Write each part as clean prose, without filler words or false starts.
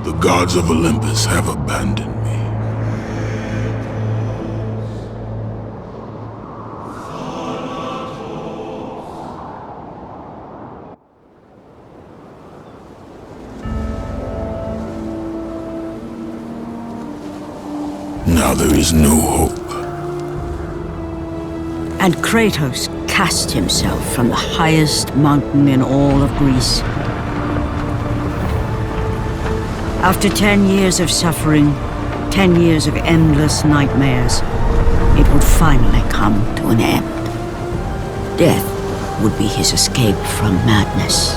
The gods of Olympus have abandoned me. Now there is no hope. And Kratos cast himself from the highest mountain in all of Greece. After 10 years of suffering, 10 years of endless nightmares, it would finally come to an end. Death would be his escape from madness.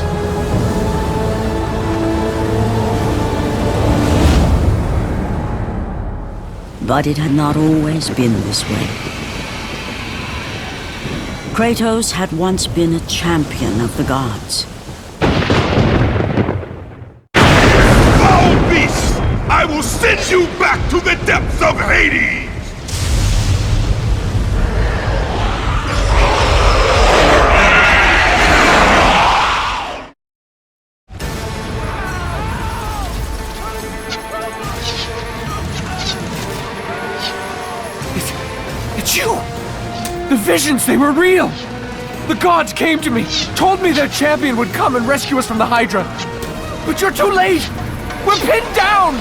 But it had not always been this way. Kratos had once been a champion of the gods. Foul beast! I will send you back to the depths of Hades! It's you! The visions, they were real! The gods came to me, told me their champion would come and rescue us from the Hydra. But you're too late! We're pinned down!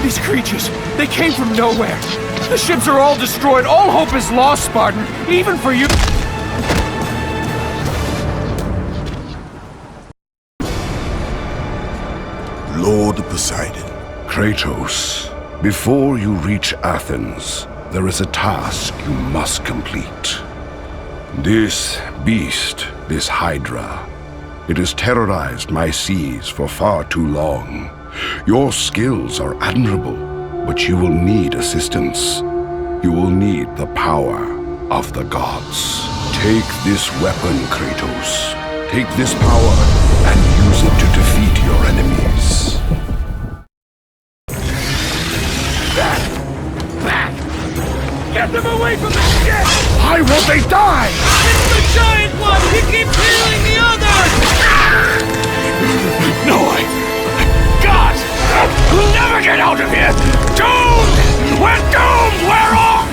These creatures, they came from nowhere. The ships are all destroyed, all hope is lost, Spartan, even for you. Lord Poseidon. Kratos, before you reach Athens, there is a task you must complete. This beast, this Hydra, it has terrorized my seas for far too long. Your skills are admirable, but you will need assistance. You will need the power of the gods. Take this weapon, Kratos. Take this power and use it to defeat your enemies. Back! Get them away from the ship! Why won't they die? It's the giant one! He keeps healing the others! No way! God! We'll never get out of here! Doomed! We're doomed! We're all...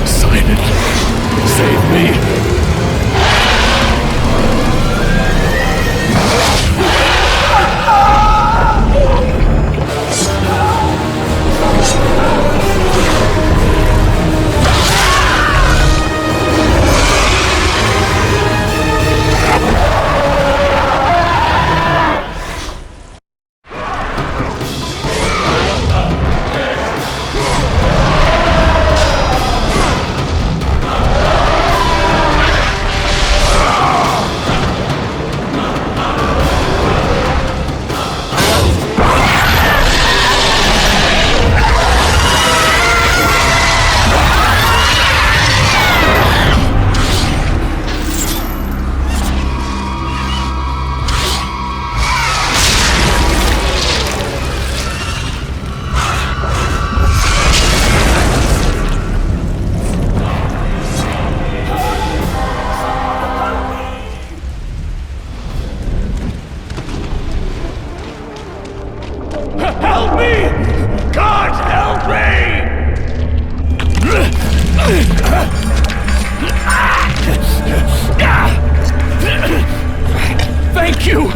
Poseidon! Save me! Help me! God, help me! Thank you!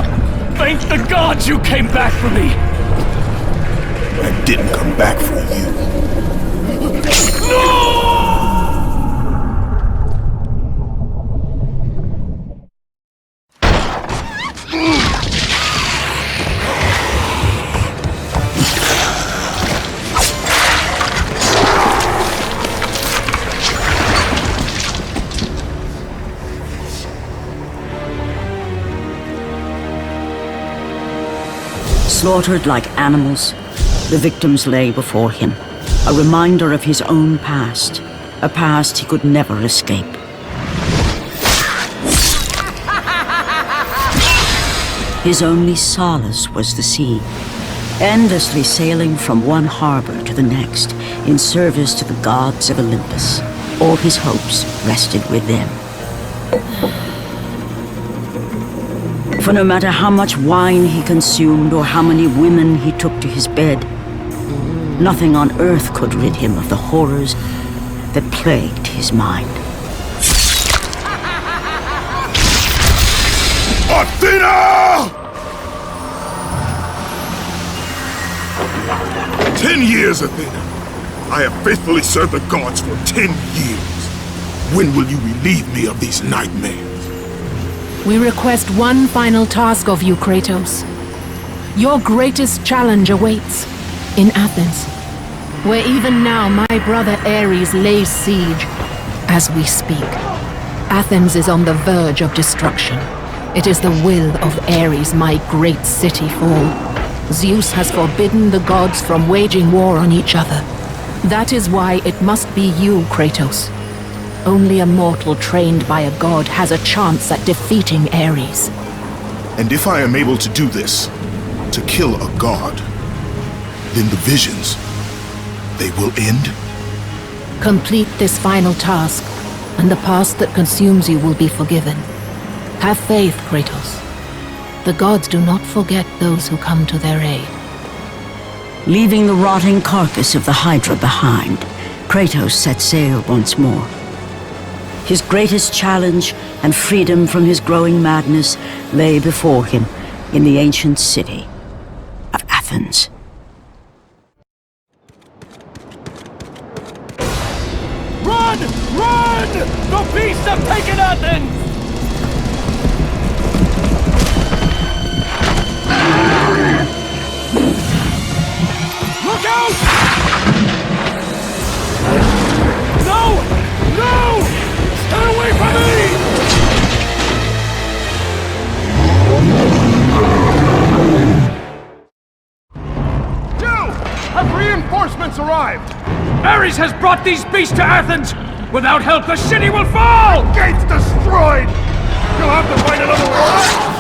Thank the gods you came back for me! I didn't come back for you. No! Slaughtered like animals, the victims lay before him, a reminder of his own past, a past he could never escape. His only solace was the sea, endlessly sailing from one harbor to the next in service to the gods of Olympus. All his hopes rested with them. For no matter how much wine he consumed or how many women he took to his bed, nothing on earth could rid him of the horrors that plagued his mind. Athena! 10 years, Athena. I have faithfully served the gods for 10 years. When will you relieve me of these nightmares? We request one final task of you, Kratos. Your greatest challenge awaits in Athens, where even now my brother Ares lays siege as we speak. Athens is on the verge of destruction. It is the will of Ares my great city fall. Zeus has forbidden the gods from waging war on each other. That is why it must be you, Kratos. Only a mortal trained by a god has a chance at defeating Ares. And if I am able to do this, to kill a god, then the visions, they will end? Complete this final task, and the past that consumes you will be forgiven. Have faith, Kratos. The gods do not forget those who come to their aid. Leaving the rotting carcass of the Hydra behind, Kratos set sail once more. His greatest challenge and freedom from his growing madness lay before him in the ancient city of Athens. Run! Run! The beasts have taken Athens! Look out! No! No! Stay away from me! Have reinforcements arrived? Ares has brought these beasts to Athens! Without help, the city will fall! Gates destroyed! You'll have to find another way!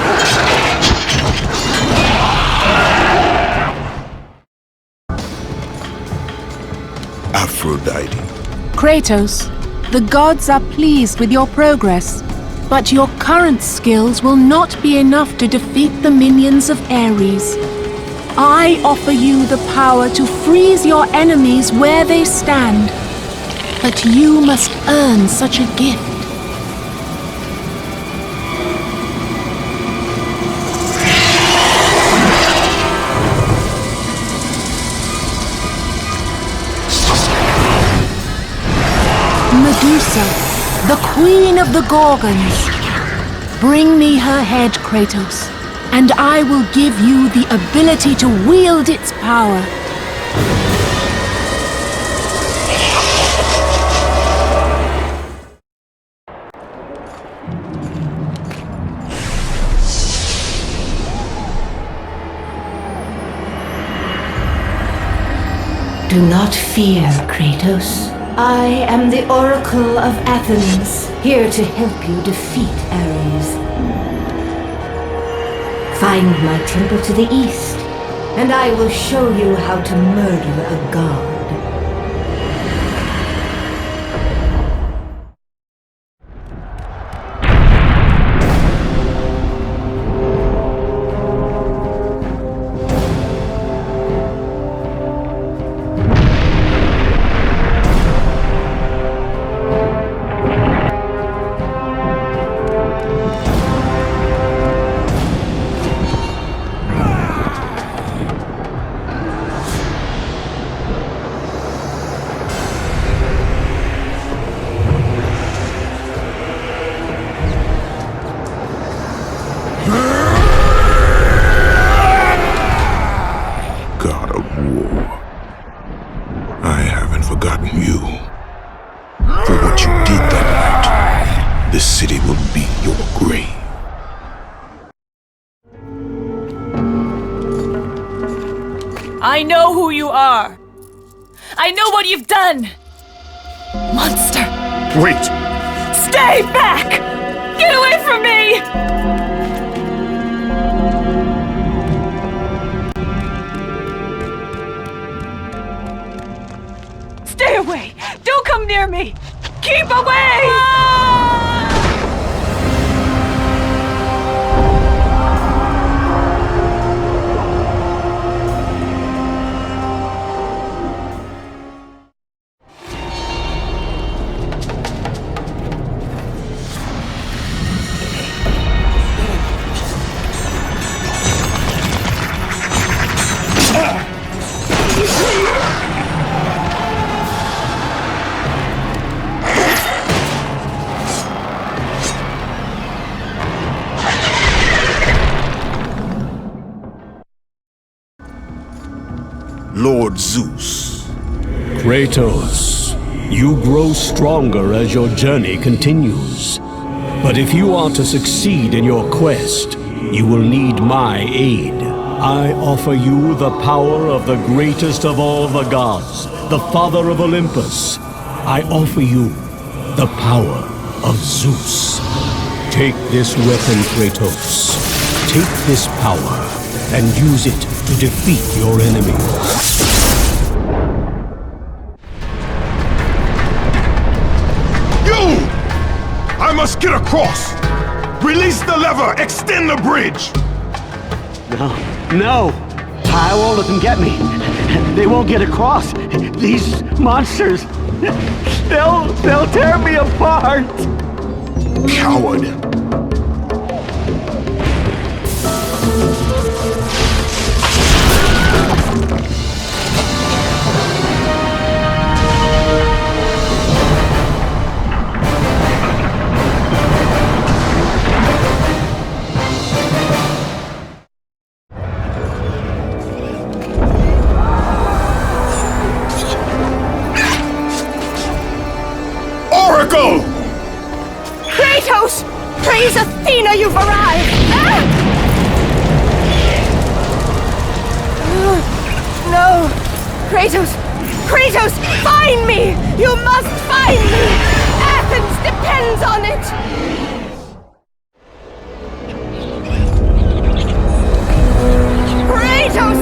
Aphrodite. Kratos, the gods are pleased with your progress, but your current skills will not be enough to defeat the minions of Ares. I offer you the power to freeze your enemies where they stand, but you must earn such a gift. Medusa, the queen of the Gorgons. Bring me her head, Kratos, and I will give you the ability to wield its power. Do not fear, Kratos. I am the Oracle of Athens, here to help you defeat Ares. Find my temple to the east, and I will show you how to murder a god. I know who you are. I know what you've done. Monster. Wait! Stay back! Get away from me! away! Don't come near me! Keep away! Lord Zeus. Kratos, you grow stronger as your journey continues. But if you are to succeed in your quest, you will need my aid. I offer you the power of the greatest of all the gods, the father of Olympus. I offer you the power of Zeus. Take this weapon, Kratos. Take this power and use it to defeat your enemies. You! I must get across! Release the lever! Extend the bridge! No! I won't let them get me. They won't get across. These monsters, they'll tear me apart. Coward! Kratos! Praise Athena, you've arrived! No! Kratos! Kratos, find me! You must find me! Athens depends on it! Kratos!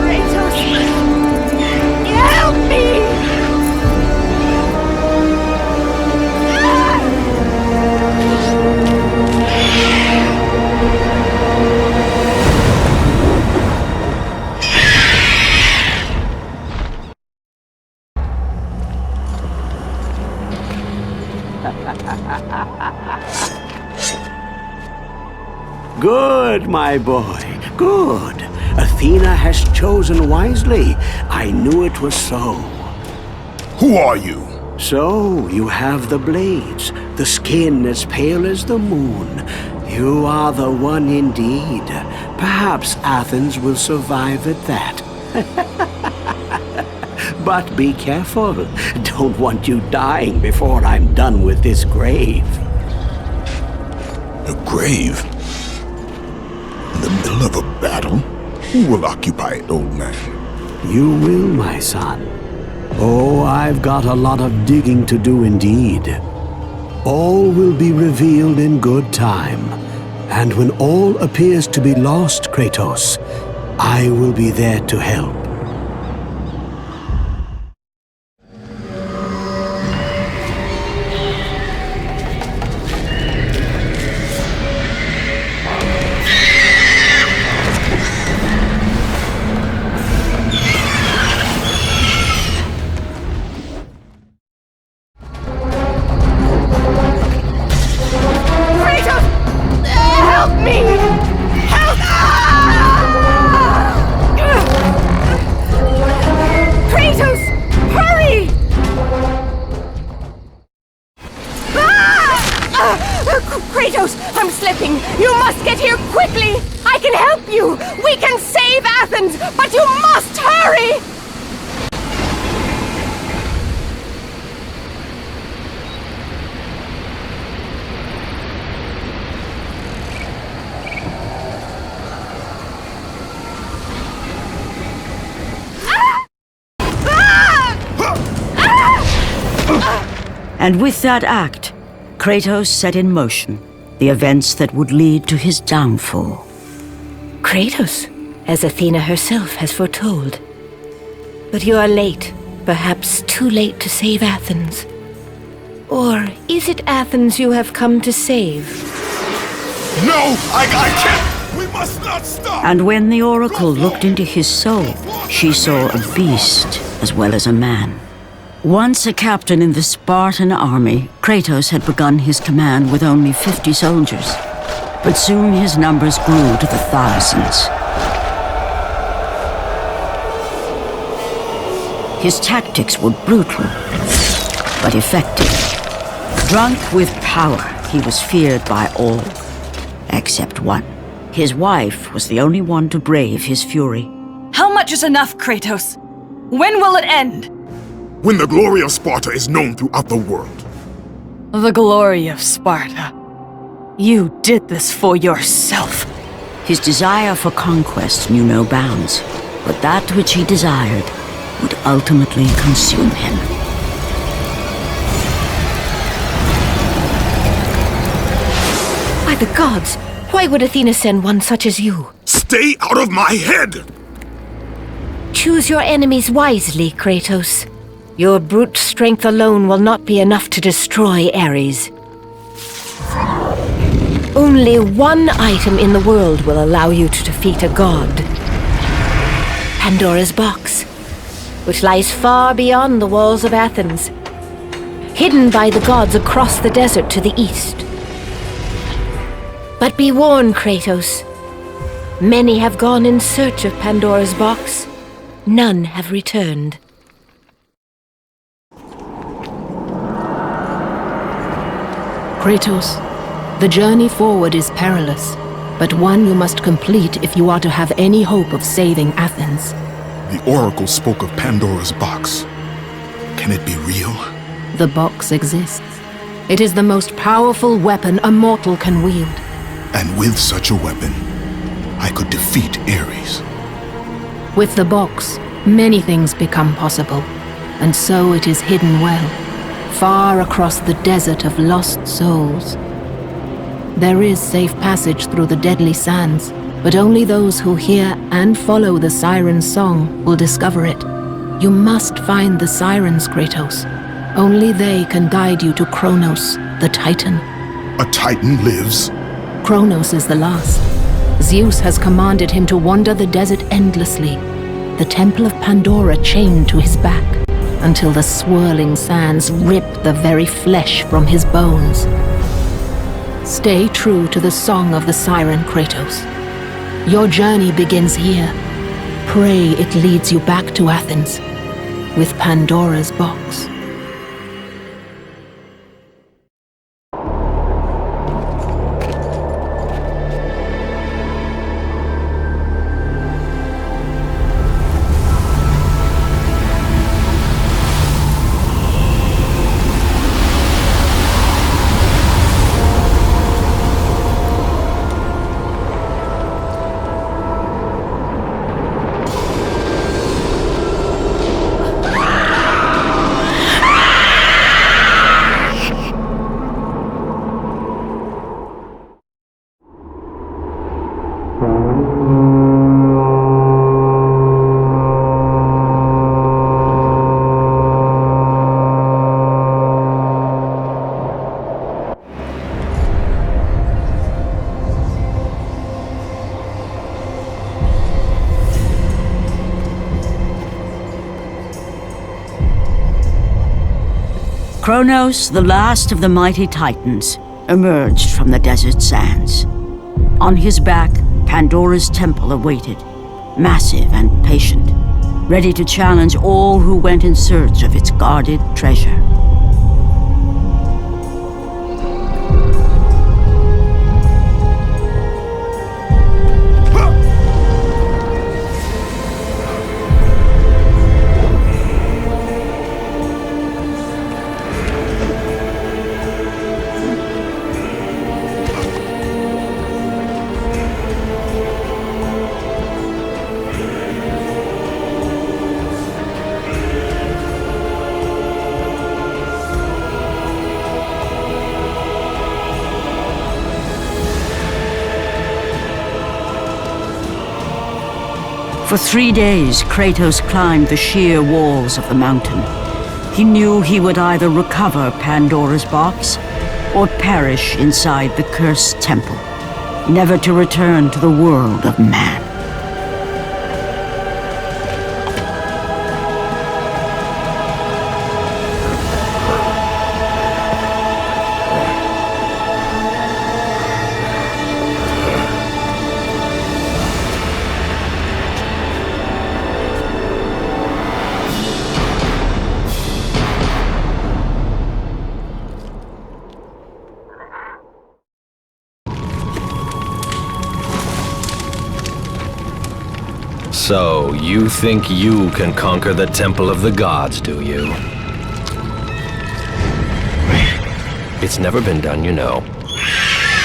Kratos! Help me! Good, my boy, good. Athena has chosen wisely. I knew it was so. Who are you? So, you have the blades, the skin as pale as the moon. You are the one indeed. Perhaps Athens will survive at that. But be careful. Don't want you dying before I'm done with this grave. A grave? In the middle of a battle? Who will occupy it, old man? You will, my son. Oh, I've got a lot of digging to do indeed. All will be revealed in good time. And when all appears to be lost, Kratos, I will be there to help. Kratos, I'm slipping! You must get here quickly! I can help you! We can save Athens, but you must hurry! And with that act, Kratos set in motion the events that would lead to his downfall. Kratos, as Athena herself has foretold. But you are late. Perhaps too late to save Athens. Or is it Athens you have come to save? No! I can't! We must not stop! And when the Oracle looked into his soul, she saw a beast as well as a man. Once a captain in the Spartan army, Kratos had begun his command with only 50 soldiers. But soon his numbers grew to the thousands. His tactics were brutal, but effective. Drunk with power, he was feared by all, except one. His wife was the only one to brave his fury. How much is enough, Kratos? When will it end? When the glory of Sparta is known throughout the world. The glory of Sparta. You did this for yourself. His desire for conquest knew no bounds, but that which he desired would ultimately consume him. By the gods, why would Athena send one such as you? Stay out of my head! Choose your enemies wisely, Kratos. Your brute strength alone will not be enough to destroy Ares. Only one item in the world will allow you to defeat a god. Pandora's box, which lies far beyond the walls of Athens, hidden by the gods across the desert to the east. But be warned, Kratos. Many have gone in search of Pandora's box. None have returned. Kratos, the journey forward is perilous, but one you must complete if you are to have any hope of saving Athens. The Oracle spoke of Pandora's box. Can it be real? The box exists. It is the most powerful weapon a mortal can wield. And with such a weapon, I could defeat Ares. With the box, many things become possible, and so it is hidden well, far across the desert of lost souls. There is safe passage through the deadly sands, but only those who hear and follow the siren's song will discover it. You must find the sirens, Kratos. Only they can guide you to Kronos, the Titan. A Titan lives? Kronos is the last. Zeus has commanded him to wander the desert endlessly, the temple of Pandora chained to his back, until the swirling sands rip the very flesh from his bones. Stay true to the song of the siren, Kratos. Your journey begins here. Pray it leads you back to Athens, with Pandora's box. Kronos, the last of the mighty Titans, emerged from the desert sands. On his back, Pandora's temple awaited, massive and patient, ready to challenge all who went in search of its guarded treasure. For 3 days, Kratos climbed the sheer walls of the mountain. He knew he would either recover Pandora's box or perish inside the cursed temple, never to return to the world of man. So, you think you can conquer the Temple of the Gods, do you? It's never been done, you know.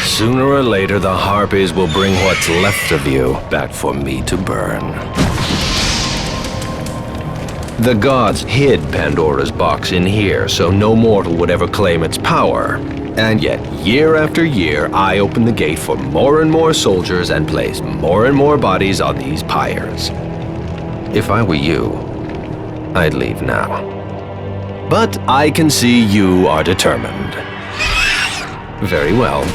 Sooner or later, the Harpies will bring what's left of you back for me to burn. The gods hid Pandora's box in here, so no mortal would ever claim its power. And yet, year after year, I open the gate for more and more soldiers and place more and more bodies on these pyres. If I were you, I'd leave now. But I can see you are determined. Very well.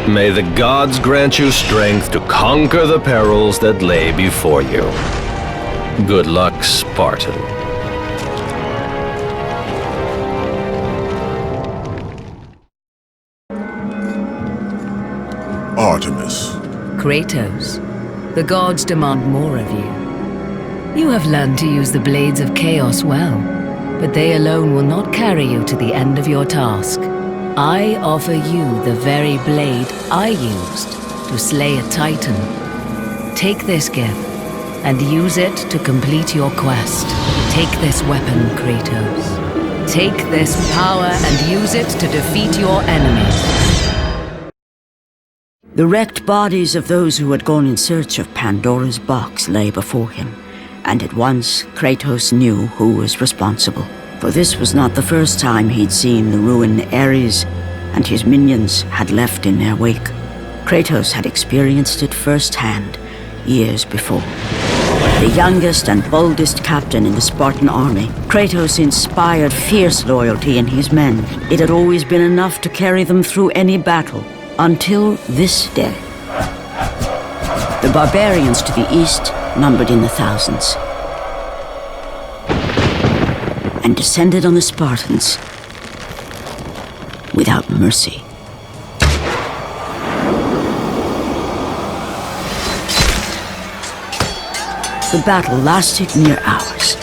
May the gods grant you strength to conquer the perils that lay before you. Good luck, Spartan. Artemis. Kratos, the gods demand more of you. You have learned to use the blades of chaos well, but they alone will not carry you to the end of your task. I offer you the very blade I used to slay a Titan. Take this gift and use it to complete your quest. Take this weapon, Kratos. Take this power and use it to defeat your enemies. The wrecked bodies of those who had gone in search of Pandora's box lay before him, and at once Kratos knew who was responsible. For this was not the first time he'd seen the ruin Ares and his minions had left in their wake. Kratos had experienced it firsthand, years before. The youngest and boldest captain in the Spartan army, Kratos inspired fierce loyalty in his men. It had always been enough to carry them through any battle, until this day. The barbarians to the east numbered in the thousands, and descended on the Spartans without mercy. The battle lasted near hours.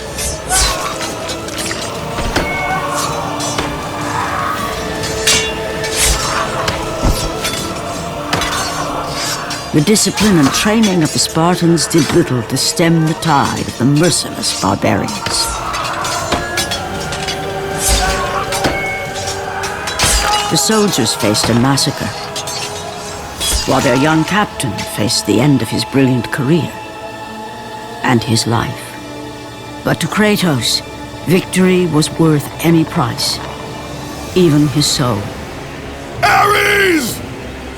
The discipline and training of the Spartans did little to stem the tide of the merciless barbarians. The soldiers faced a massacre, while their young captain faced the end of his brilliant career and his life. But to Kratos, victory was worth any price, even his soul. Ares!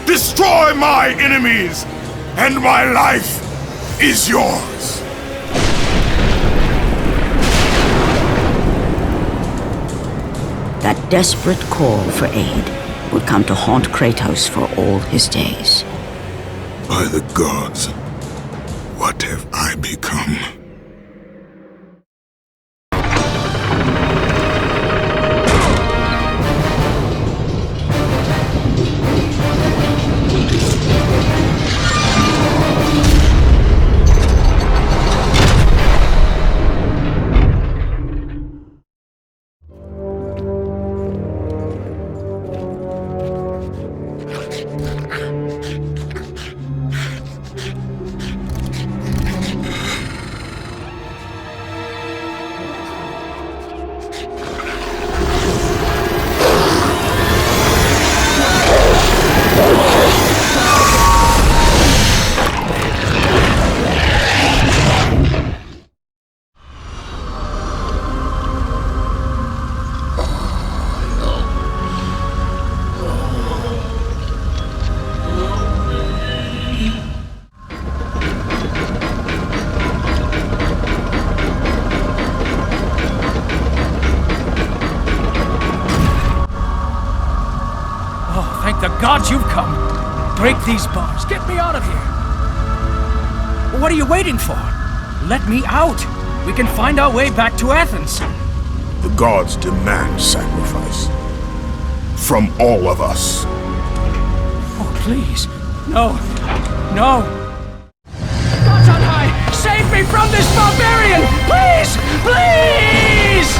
Destroy my enemies, and my life is yours. That desperate call for aid would come to haunt Kratos for all his days. By the gods, what have I become? gods, you've come. Break these bars. Get me out of here. What are you waiting for? Let me out. We can find our way back to Athens. The gods demand sacrifice. From all of us. Oh, please. No. No. Gods on high, save me from this barbarian! Please! Please!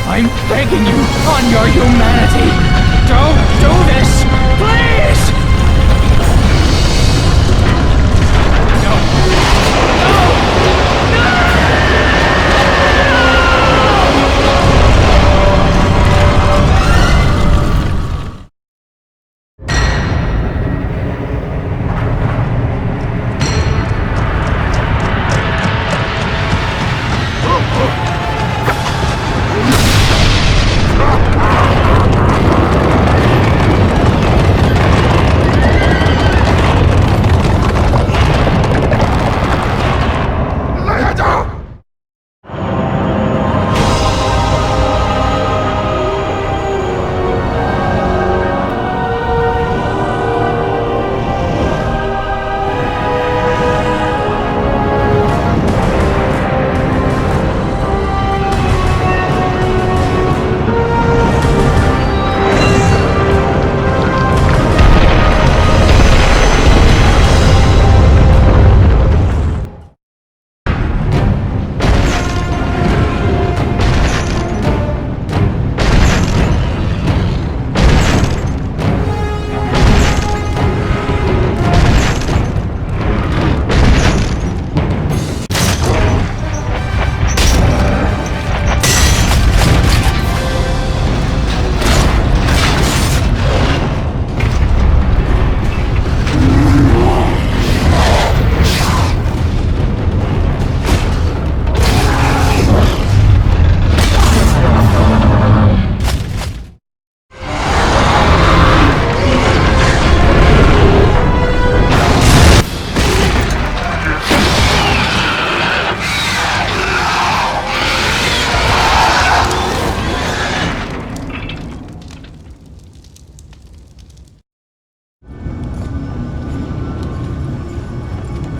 I'm begging you, on your humanity. Don't do this! Please! No. No! No!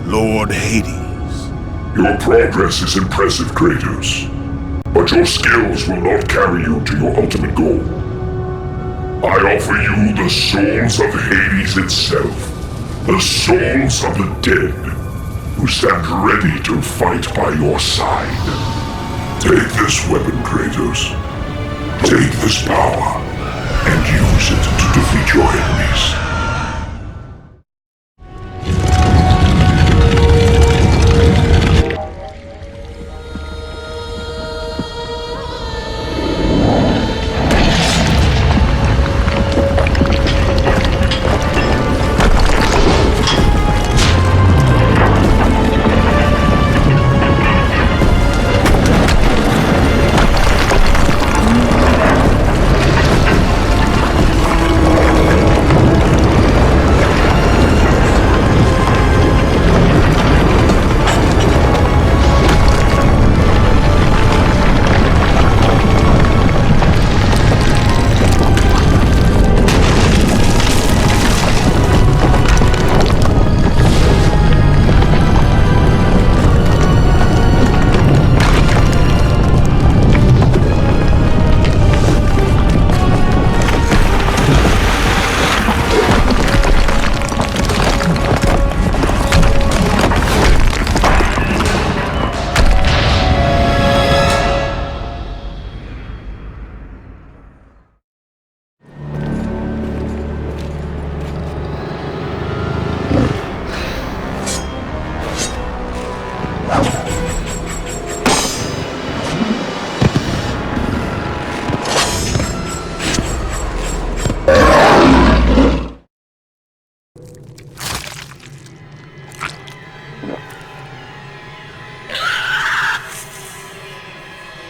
Lord Hades. Your progress is impressive, Kratos. But your skills will not carry you to your ultimate goal. I offer you the souls of Hades itself. The souls of the dead, who stand ready to fight by your side. Take this weapon, Kratos. Take this power, and use it to defeat your enemies.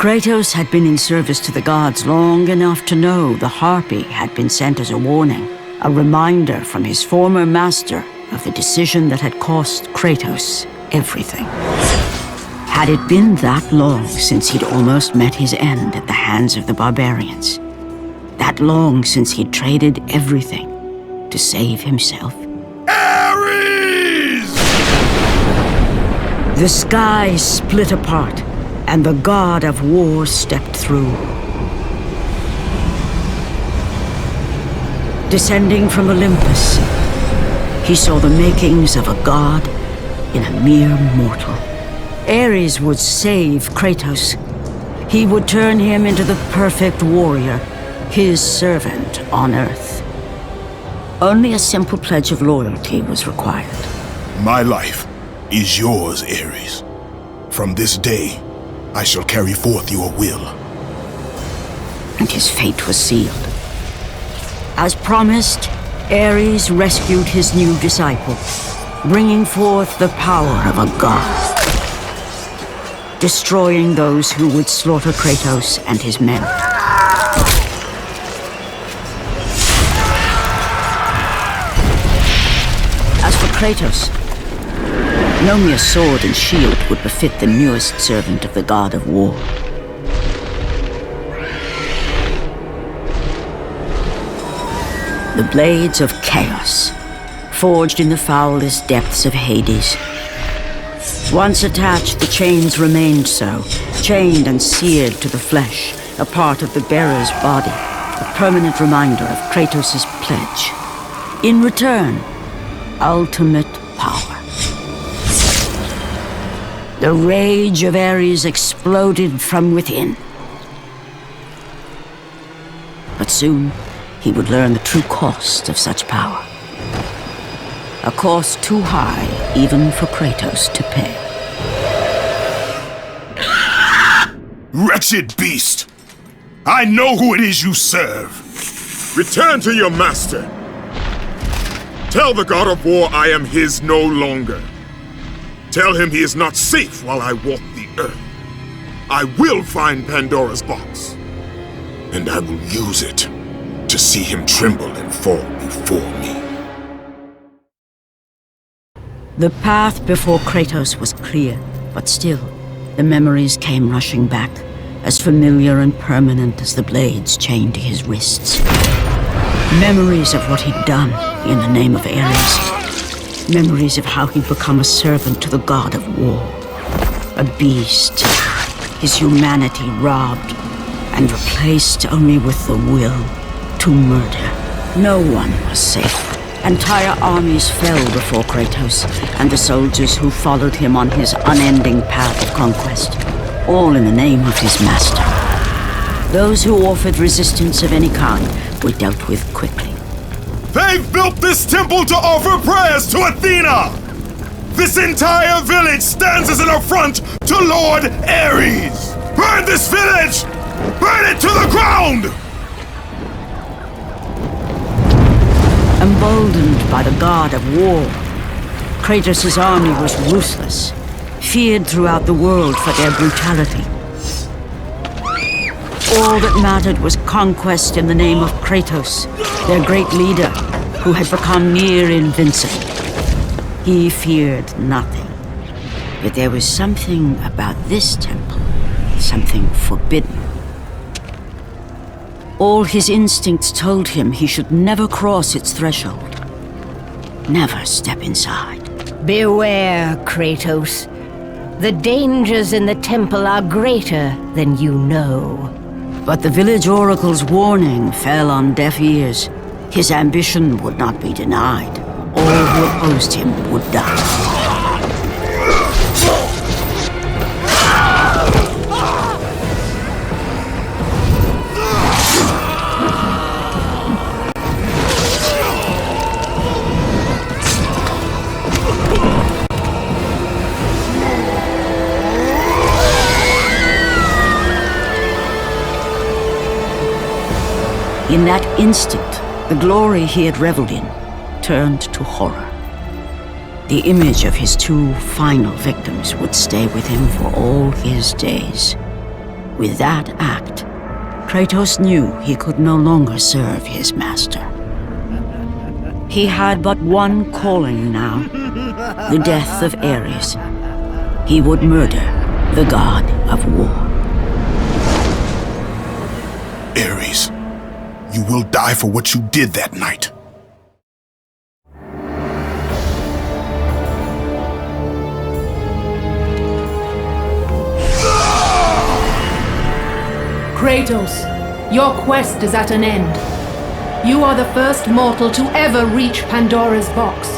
Kratos had been in service to the gods long enough to know the Harpy had been sent as a warning, a reminder from his former master of the decision that had cost Kratos everything. Had it been that long since he'd almost met his end at the hands of the barbarians? That long since he'd traded everything, to save himself. Ares! The sky split apart, and the god of war stepped through. Descending from Olympus, he saw the makings of a god in a mere mortal. Ares would save Kratos. He would turn him into the perfect warrior, his servant on Earth. Only a simple pledge of loyalty was required. My life is yours, Ares. From this day, I shall carry forth your will. And his fate was sealed. As promised, Ares rescued his new disciple, bringing forth the power of a god, destroying those who would slaughter Kratos and his men. As for Kratos, no mere sword and shield would befit the newest servant of the god of war. The blades of chaos, forged in the foulest depths of Hades. Once attached, the chains remained so, chained and seared to the flesh, a part of the bearer's body, a permanent reminder of Kratos' pledge. In return, ultimate power. The rage of Ares exploded from within. But soon, he would learn the true cost of such power. A cost too high even for Kratos to pay. Wretched beast! I know who it is you serve! Return to your master! Tell the god of war I am his no longer. Tell him he is not safe while I walk the earth. I will find Pandora's box. And I will use it to see him tremble and fall before me. The path before Kratos was clear, but still, the memories came rushing back, as familiar and permanent as the blades chained to his wrists. Memories of what he'd done in the name of Ares. Memories of how he'd become a servant to the god of war. A beast, his humanity robbed, and replaced only with the will to murder. No one was safe. Entire armies fell before Kratos and the soldiers who followed him on his unending path of conquest, all in the name of his master. Those who offered resistance of any kind were dealt with quickly. They've built this temple to offer prayers to Athena! This entire village stands as an affront to Lord Ares! Burn this village! Burn it to the ground! Emboldened by the god of war, Kratos' army was ruthless, feared throughout the world for their brutality. All that mattered was conquest in the name of Kratos, their great leader, who had become near invincible. He feared nothing. But there was something about this temple, something forbidden. All his instincts told him he should never cross its threshold. Never step inside. Beware, Kratos. The dangers in the temple are greater than you know. But the village oracle's warning fell on deaf ears. His ambition would not be denied. All who opposed him would die. In that instant, the glory he had reveled in turned to horror. The image of his two final victims would stay with him for all his days. With that act, Kratos knew he could no longer serve his master. He had but one calling now, the death of Ares. He would murder the god of war. Ares, you will die for what you did that night. Kratos, your quest is at an end. You are the first mortal to ever reach Pandora's box.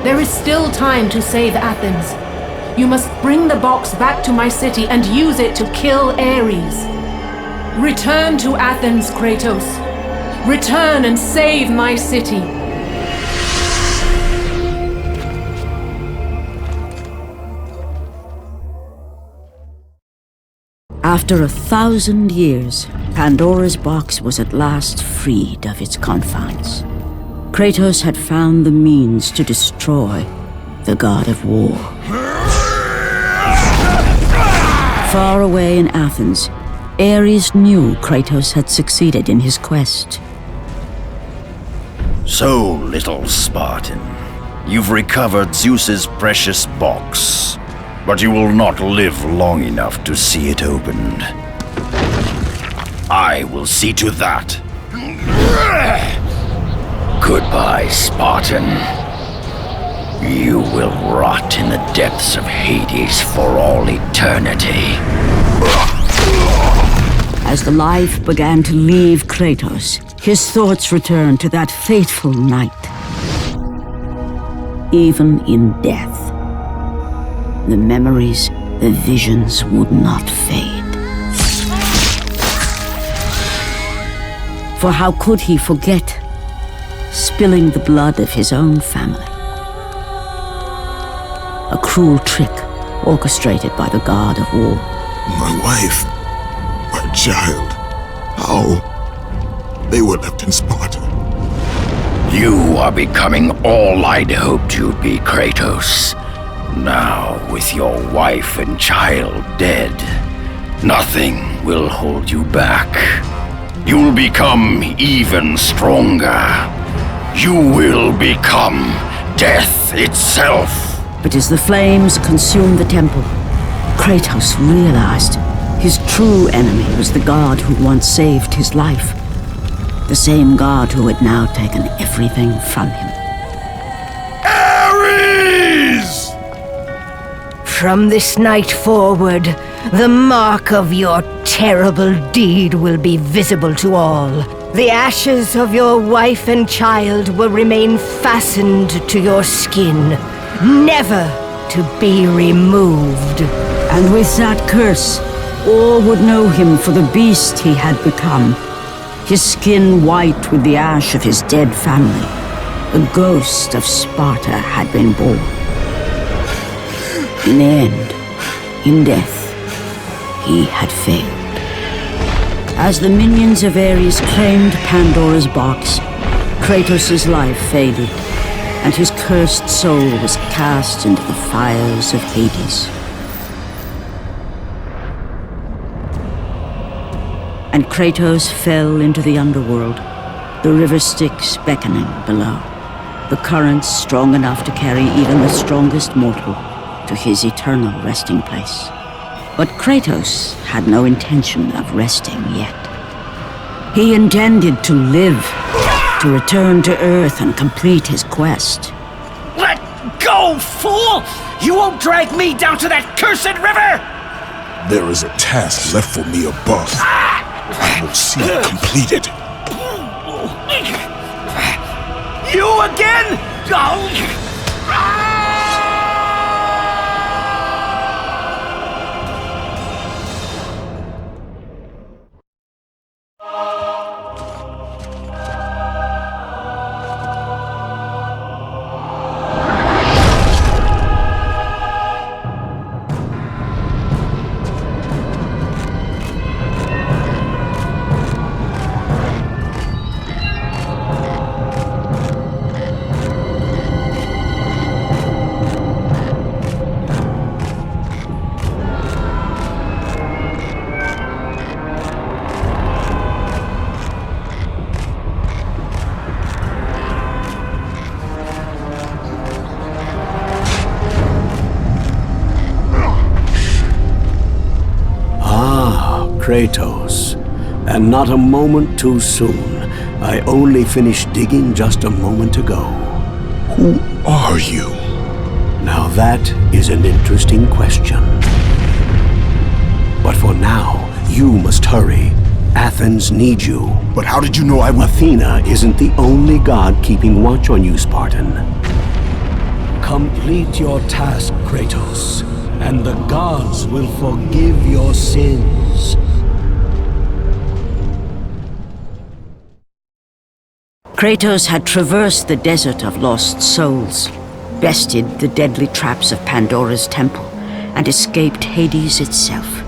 There is still time to save Athens. You must bring the box back to my city and use it to kill Ares. Return to Athens, Kratos. Return and save my city. After 1,000 years, Pandora's box was at last freed of its confines. Kratos had found the means to destroy the god of war. Far away in Athens, Ares knew Kratos had succeeded in his quest. So, little Spartan, you've recovered Zeus's precious box, but you will not live long enough to see it opened. I will see to that. Goodbye, Spartan. You will rot in the depths of Hades for all eternity. As the life began to leave Kratos, his thoughts returned to that fateful night. Even in death, the memories, the visions would not fade. For how could he forget spilling the blood of his own family? A cruel trick orchestrated by the god of war. My wife, my child, how? They were left in Sparta. You are becoming all I'd hoped you'd be, Kratos. Now, with your wife and child dead, nothing will hold you back. You'll become even stronger. You will become death itself. But as the flames consumed the temple, Kratos realized his true enemy was the god who once saved his life. The same god who had now taken everything from him. Ares! From this night forward, the mark of your terrible deed will be visible to all. The ashes of your wife and child will remain fastened to your skin, never to be removed. And with that curse, all would know him for the beast he had become. His skin white with the ash of his dead family. The ghost of Sparta had been born. In the end, in death, he had failed. As the minions of Ares claimed Pandora's box, Kratos' life faded, and his cursed soul was cast into the fires of Hades. And Kratos fell into the underworld, the river Styx beckoning below, the currents strong enough to carry even the strongest mortal to his eternal resting place. But Kratos had no intention of resting yet. He intended to live, to return to Earth and complete his quest. Let go, fool! You won't drag me down to that cursed river! There is a task left for me above. I will see it completed. You again? Kratos, and not a moment too soon. I only finished digging just a moment ago. Who are you? Now that is an interesting question. But for now, you must hurry. Athens needs you. But how did you know I would? Athena isn't the only god keeping watch on you, Spartan. Complete your task, Kratos, and the gods will forgive your sins. Kratos had traversed the desert of lost souls, bested the deadly traps of Pandora's temple, and escaped Hades itself.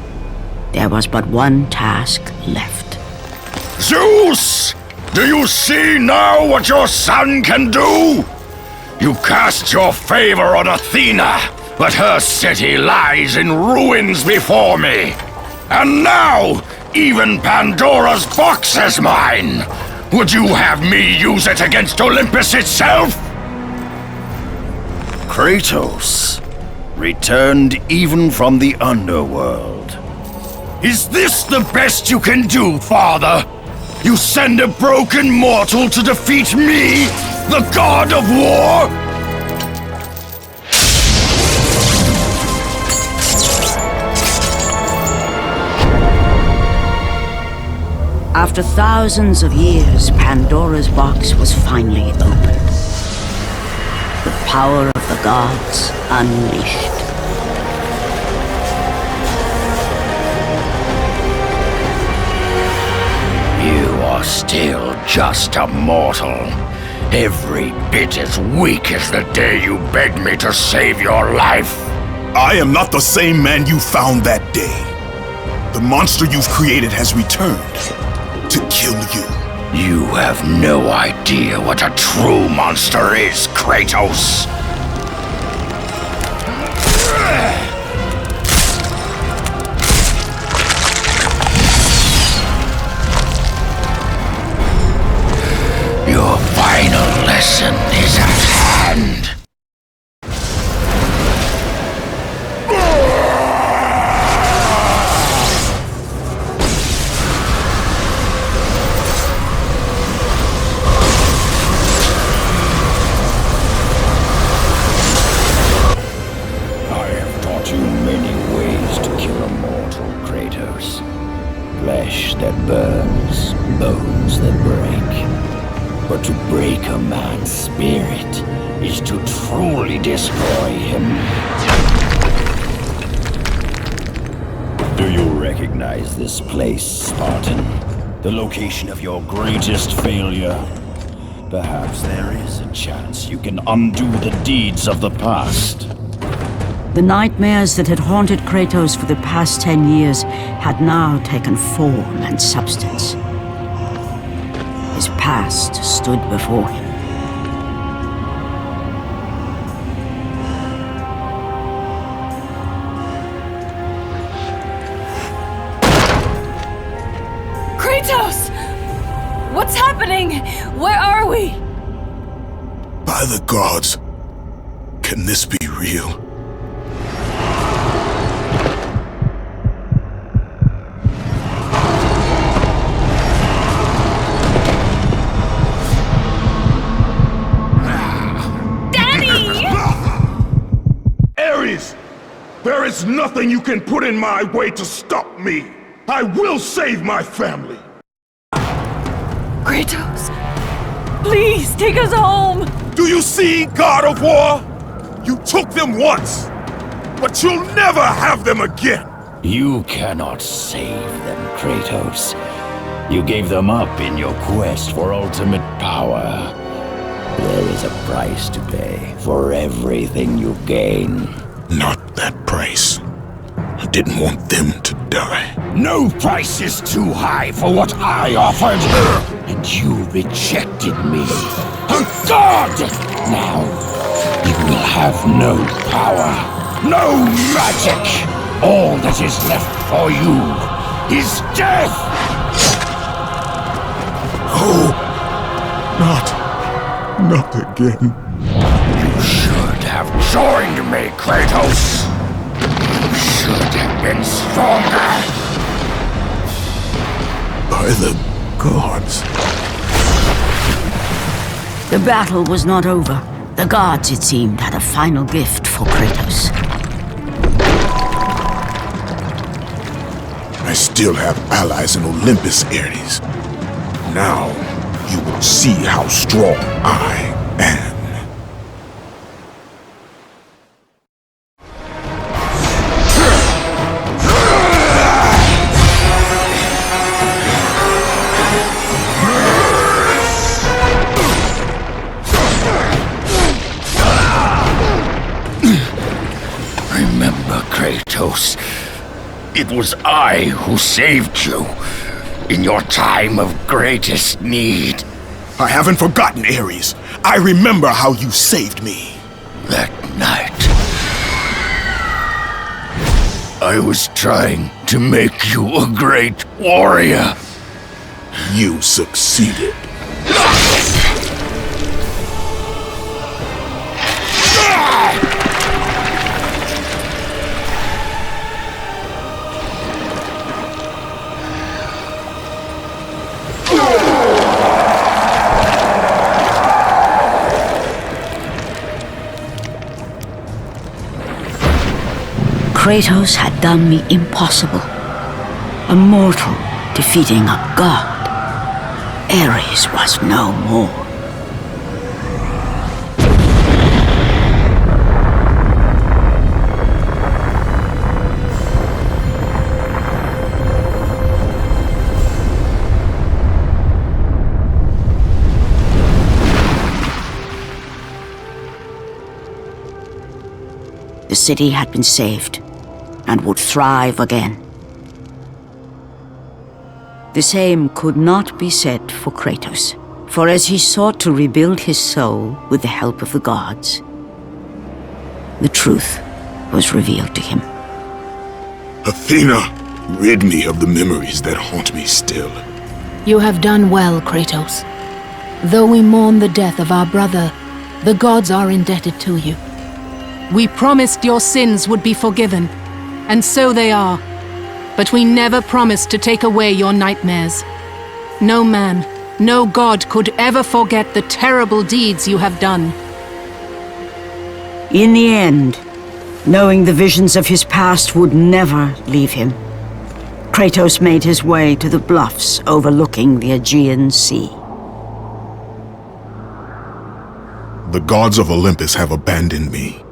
There was but one task left. Zeus! Do you see now what your son can do? You cast your favor on Athena, but her city lies in ruins before me. And now, even Pandora's box is mine! Would you have me use it against Olympus itself? Kratos, returned even from the underworld. Is this the best you can do, father? You send a broken mortal to defeat me, the god of war? After thousands of years, Pandora's box was finally opened. The power of the gods unleashed. You are still just a mortal. Every bit as weak as the day you begged me to save your life. I am not the same man you found that day. The monster you've created has returned to kill you. You have no idea what a true monster is, Kratos. Your final lesson is at hand. Flesh that burns, bones that break. But to break a man's spirit is to truly destroy him. Do you recognize this place, Spartan? The location of your greatest failure? Perhaps there is a chance you can undo the deeds of the past. The nightmares that had haunted Kratos for the past 10 years had now taken form and substance. His past stood before him. Kratos! What's happening? Where are we? By the gods, can this be real? There is nothing you can put in my way to stop me. I will save my family. Kratos, please take us home. Do you see, God of War? You took them once, but you'll never have them again. You cannot save them, Kratos. You gave them up in your quest for ultimate power. There is a price to pay for everything you gain. Not that price. I didn't want them to die. No price is too high for what I offered. And you rejected me. A god! Now, you will have no power, no magic. All that is left for you is death! Oh, not again. You should have joined me, Kratos. You should have been stronger. By the gods. The battle was not over. The gods, it seemed, had a final gift for Kratos. I I still have allies in Olympus, Ares. Now, you will see how strong I am. Remember, Kratos, it was I who saved you in your time of greatest need. I haven't forgotten, Ares. I remember how you saved me. That night, I was trying to make you a great warrior. You succeeded. Kratos had done the impossible. A mortal defeating a god. Ares was no more. The city had been saved and would thrive again. The same could not be said for Kratos, for as he sought to rebuild his soul with the help of the gods, the truth was revealed to him. Athena, rid me of the memories that haunt me still. You have done well, Kratos. Though we mourn the death of our brother, the gods are indebted to you. We promised your sins would be forgiven, and so they are. But we never promised to take away your nightmares. No man, no god could ever forget the terrible deeds you have done. In the end, knowing the visions of his past would never leave him, Kratos made his way to the bluffs overlooking the Aegean Sea. The gods of Olympus have abandoned me.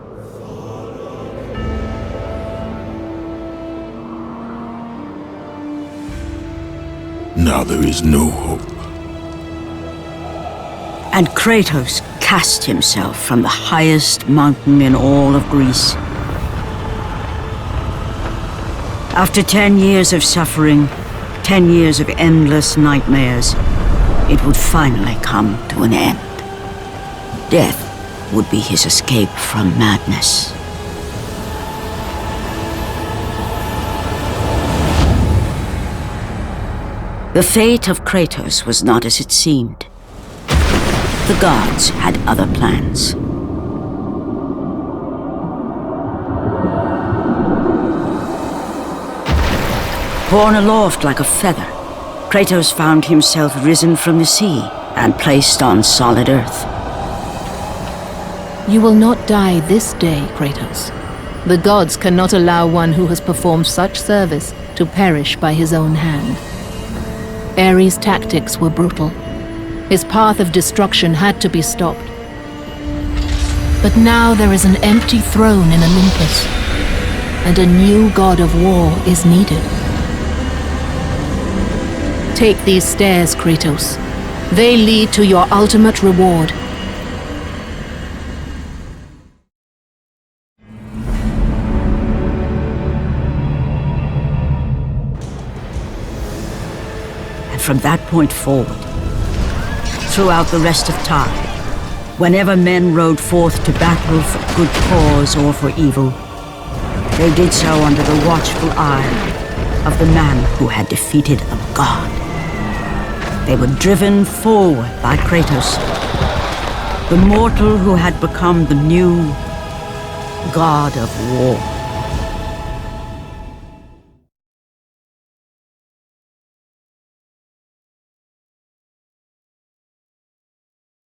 Now there is no hope. And Kratos cast himself from the highest mountain in all of Greece. After 10 years of suffering, 10 years of endless nightmares, it would finally come to an end. Death would be his escape from madness. The fate of Kratos was not as it seemed. The gods had other plans. Borne aloft like a feather, Kratos found himself risen from the sea and placed on solid earth. You will not die this day, Kratos. The gods cannot allow one who has performed such service to perish by his own hand. Ares' tactics were brutal. His path of destruction had to be stopped. But now there is an empty throne in Olympus, and a new god of war is needed. Take these stairs, Kratos. They lead to your ultimate reward. From that point forward, throughout the rest of time, whenever men rode forth to battle for good cause or for evil, they did so under the watchful eye of the man who had defeated a god. They were driven forward by Kratos, the mortal who had become the new god of war.